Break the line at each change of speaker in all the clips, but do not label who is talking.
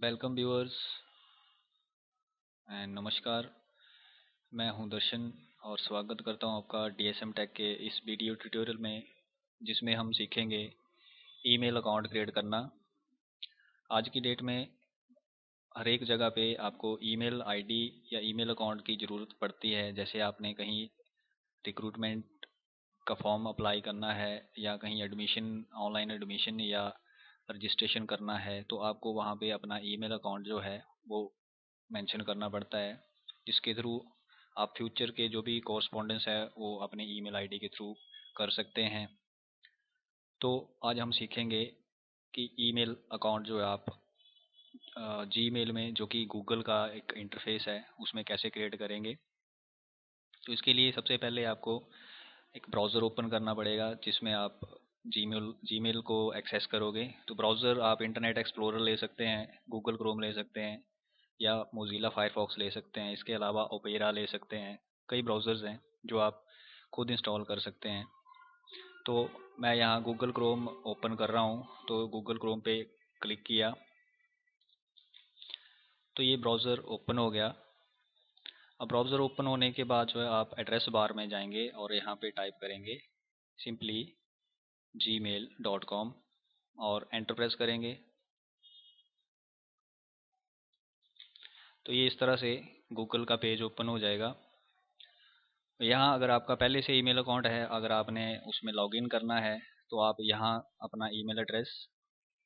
Welcome viewers and नमस्कार। मैं हूं दर्शन और स्वागत करता हूं आपका डीएसएम टेक के इस वीडियो ट्यूटोरियल में, जिसमें हम सीखेंगे ईमेल अकाउंट क्रिएट करना। आज की डेट में हर एक जगह पे आपको ईमेल आईडी या ईमेल अकाउंट की ज़रूरत पड़ती है। जैसे आपने कहीं रिक्रूटमेंट का फॉर्म अप्लाई करना है या कहीं एडमिशन, ऑनलाइन एडमिशन या रजिस्ट्रेशन करना है, तो आपको वहाँ पे अपना ईमेल अकाउंट जो है वो मेंशन करना पड़ता है, जिसके थ्रू आप फ्यूचर के जो भी कॉरस्पॉन्डेंस है वो अपने ईमेल आईडी के थ्रू कर सकते हैं। तो आज हम सीखेंगे कि ईमेल अकाउंट जो है आप जीमेल में, जो कि गूगल का एक इंटरफेस है, उसमें कैसे क्रिएट करेंगे। तो इसके लिए सबसे पहले आपको एक ब्राउज़र ओपन करना पड़ेगा जिसमें आप जीमेल को एक्सेस करोगे। तो ब्राउज़र आप इंटरनेट एक्सप्लोरर ले सकते हैं, गूगल क्रोम ले सकते हैं या मोज़िला फायरफॉक्स ले सकते हैं। इसके अलावा ओपेरा ले सकते हैं। कई ब्राउज़र्स हैं जो आप खुद इंस्टॉल कर सकते हैं। तो मैं यहाँ गूगल क्रोम ओपन कर रहा हूँ, तो गूगल क्रोम पे क्लिक किया तो ये ब्राउज़र ओपन हो गया। अब ब्राउज़र ओपन होने के बाद जो है आप एड्रेस बार में जाएंगे और यहाँ पे टाइप करेंगे सिंपली gmail.com और एंटर प्रेस करेंगे। तो ये इस तरह से गूगल का पेज ओपन हो जाएगा। यहाँ अगर आपका पहले से ईमेल अकाउंट है, अगर आपने उसमें लॉगिन करना है, तो आप यहाँ अपना ईमेल एड्रेस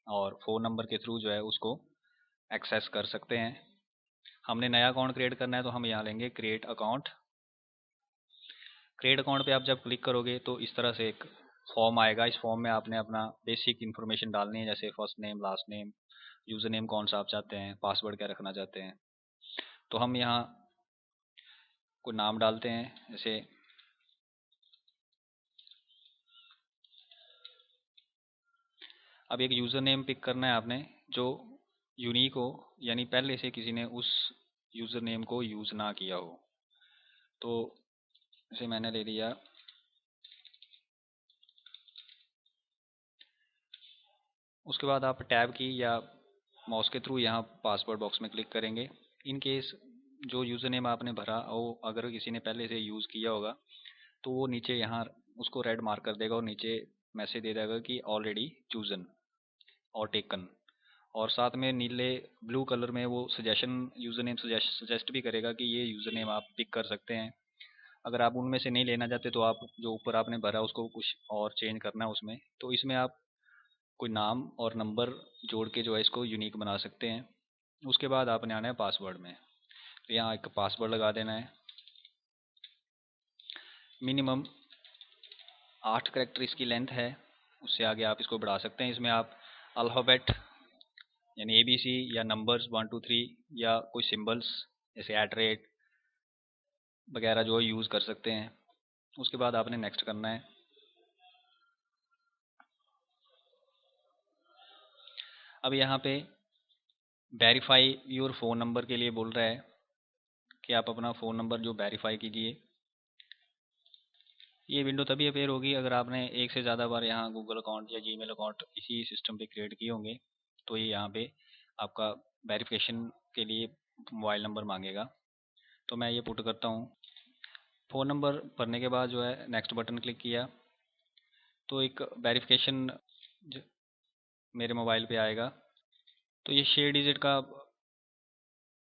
और फ़ोन नंबर के थ्रू जो है उसको एक्सेस कर सकते हैं। हमने नया अकाउंट क्रिएट करना है तो हम यहाँ लेंगे क्रिएट अकाउंट। क्रिएट अकाउंट पे आप जब क्लिक करोगे तो इस तरह से एक फॉर्म आएगा। इस फॉर्म में आपने अपना बेसिक इन्फॉर्मेशन डालनी है, जैसे first name, last name, user name कौन सा आप चाहते हैं, पासवर्ड क्या रखना चाहते हैं। तो हम यहाँ कोई नाम डालते हैं, जैसे अब एक यूज़र नेम पिक करना है आपने जो यूनिक हो, यानी पहले से किसी ने उस यूज़र नेम को यूज़ ना किया हो। तो जैसे मैंने ले लिया, उसके बाद आप टैब की या माउस के थ्रू यहाँ पासवर्ड बॉक्स में क्लिक करेंगे। इन केस जो यूज़र नेम आपने भरा वो अगर किसी ने पहले से यूज़ किया होगा तो वो नीचे यहाँ उसको रेड मार्क कर देगा और नीचे मैसेज दे देगा कि ऑलरेडी चूजन और टेकन, और साथ में नीले ब्लू कलर में वो सजेशन यूज़र नेम सजेस्ट भी करेगा कि ये यूज़र नेम आप पिक कर सकते हैं। अगर आप उनमें से नहीं लेना चाहते तो आप जो ऊपर आपने भरा उसको कुछ और चेंज करना है उसमें, तो इसमें आप कोई नाम और नंबर जोड़ के जो है इसको यूनिक बना सकते हैं। उसके बाद आपने आना है पासवर्ड में। तो यहाँ एक पासवर्ड लगा देना है। मिनिमम 8 करेक्टर इसकी लेंथ है, उससे आगे आप इसको बढ़ा सकते हैं। इसमें आप अल्फ़ाबेट यानी ABC या नंबर्स 1 2 3 या कोई सिंबल्स जैसे @ वगैरह जो यूज़ कर सकते हैं। उसके बाद आपने नेक्स्ट करना है। अब यहाँ पे वेरीफाई योर फ़ोन नंबर के लिए बोल रहा है कि आप अपना फ़ोन नंबर जो वेरीफाई कीजिए। ये विंडो तभी अपेयर होगी अगर आपने एक से ज़्यादा बार यहाँ गूगल अकाउंट या जीमेल अकाउंट इसी सिस्टम पे क्रिएट किए होंगे। तो ये यहाँ पे आपका वेरिफिकेशन के लिए मोबाइल नंबर मांगेगा। तो मैं ये पुट करता हूँ। फ़ोन नंबर भरने के बाद जो है नेक्स्ट बटन क्लिक किया तो एक वेरिफिकेशन मेरे मोबाइल पे आएगा। तो ये 6 डिजिट का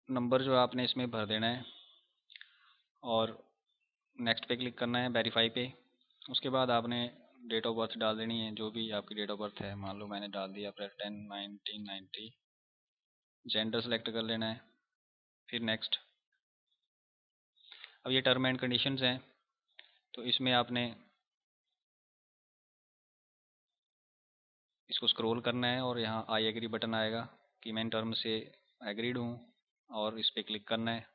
नंबर जो आपने इसमें भर देना है और नेक्स्ट पे क्लिक करना है, वेरीफाई पे। उसके बाद आपने डेट ऑफ बर्थ डाल देनी है, जो भी आपकी डेट ऑफ बर्थ है। मान लो मैंने डाल दिया अप्रैल 10 1990। जेंडर सेलेक्ट कर लेना है, फिर नेक्स्ट। अब ये टर्म एंड कंडीशंस हैं, तो इसमें आपने इसको स्क्रॉल करना है और यहाँ आई एग्री बटन आएगा कि मैं इन टर्म से एग्रीड हूँ, और इस पर क्लिक करना है।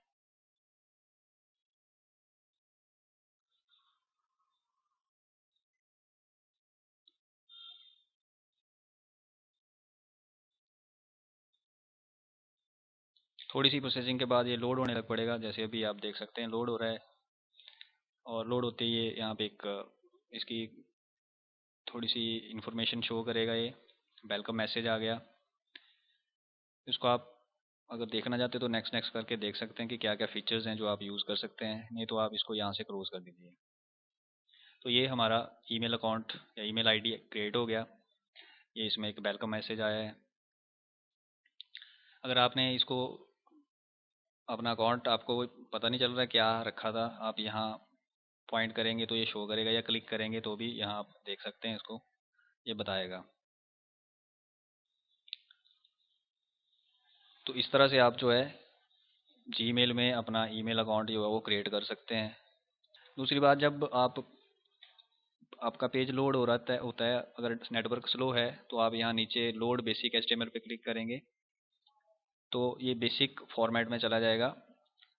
थोड़ी सी प्रोसेसिंग के बाद ये लोड होने लग पड़ेगा। जैसे अभी आप देख सकते हैं लोड हो रहा है, और लोड होते ही ये यहाँ पे एक इसकी थोड़ी सी इंफॉर्मेशन शो करेगा। ये वेलकम मैसेज आ गया। इसको आप अगर देखना चाहते हो तो नेक्स्ट नेक्स्ट करके देख सकते हैं कि क्या क्या फीचर्स हैं जो आप यूज़ कर सकते हैं, नहीं तो आप इसको यहाँ से क्लोज कर दीजिए। तो ये हमारा ईमेल अकाउंट या ईमेल आईडी क्रिएट हो गया। ये इसमें एक वेलकम मैसेज आया है। अगर आपने इसको अपना अकाउंट आपको पता नहीं चल रहा है क्या रखा था, आप यहाँ पॉइंट करेंगे तो ये शो करेगा, या क्लिक करेंगे तो भी यहाँ आप देख सकते हैं इसको, ये बताएगा। तो इस तरह से आप जो है जीमेल में अपना ईमेल अकाउंट जो है वो क्रिएट कर सकते हैं। दूसरी बात, जब आपका पेज लोड हो रहा होता है, अगर नेटवर्क स्लो है तो आप यहाँ नीचे लोड बेसिक एचटीएमएल पे क्लिक करेंगे तो ये बेसिक फॉर्मेट में चला जाएगा।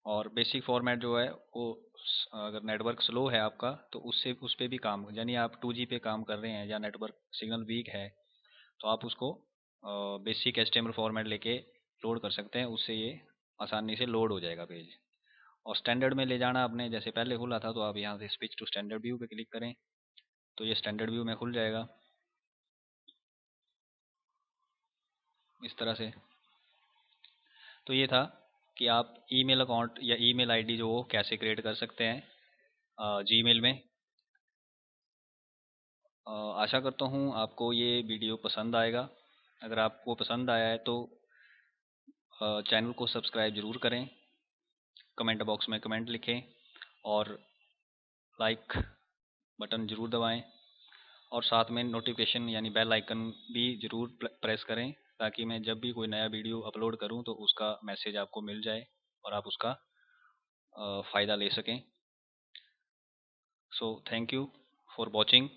और बेसिक फॉर्मेट जो है वो अगर नेटवर्क स्लो है आपका तो उससे उस पर भी काम, यानी आप 2G पे काम कर रहे हैं या नेटवर्क सिग्नल वीक है तो आप उसको बेसिक एचटीएमएल फॉर्मेट लेके लोड कर सकते हैं। उससे ये आसानी से लोड हो जाएगा पेज। और स्टैंडर्ड में ले जाना आपने, जैसे पहले खुला था तो आप यहाँ से स्विच टू स्टैंडर्ड व्यू पे क्लिक करें तो ये स्टैंडर्ड व्यू में खुल जाएगा इस तरह से। तो ये था कि आप ईमेल अकाउंट या ईमेल आईडी जो वो कैसे क्रिएट कर सकते हैं जीमेल में। आशा करता हूँ आपको ये वीडियो पसंद आएगा। अगर आपको पसंद आया है तो चैनल को सब्सक्राइब ज़रूर करें, कमेंट बॉक्स में कमेंट लिखें और लाइक बटन ज़रूर दबाएं, और साथ में नोटिफिकेशन यानी बेल आइकन भी ज़रूर प्रेस करें ताकि मैं जब भी कोई नया वीडियो अपलोड करूं तो उसका मैसेज आपको मिल जाए और आप उसका फ़ायदा ले सकें। So thank you for watching.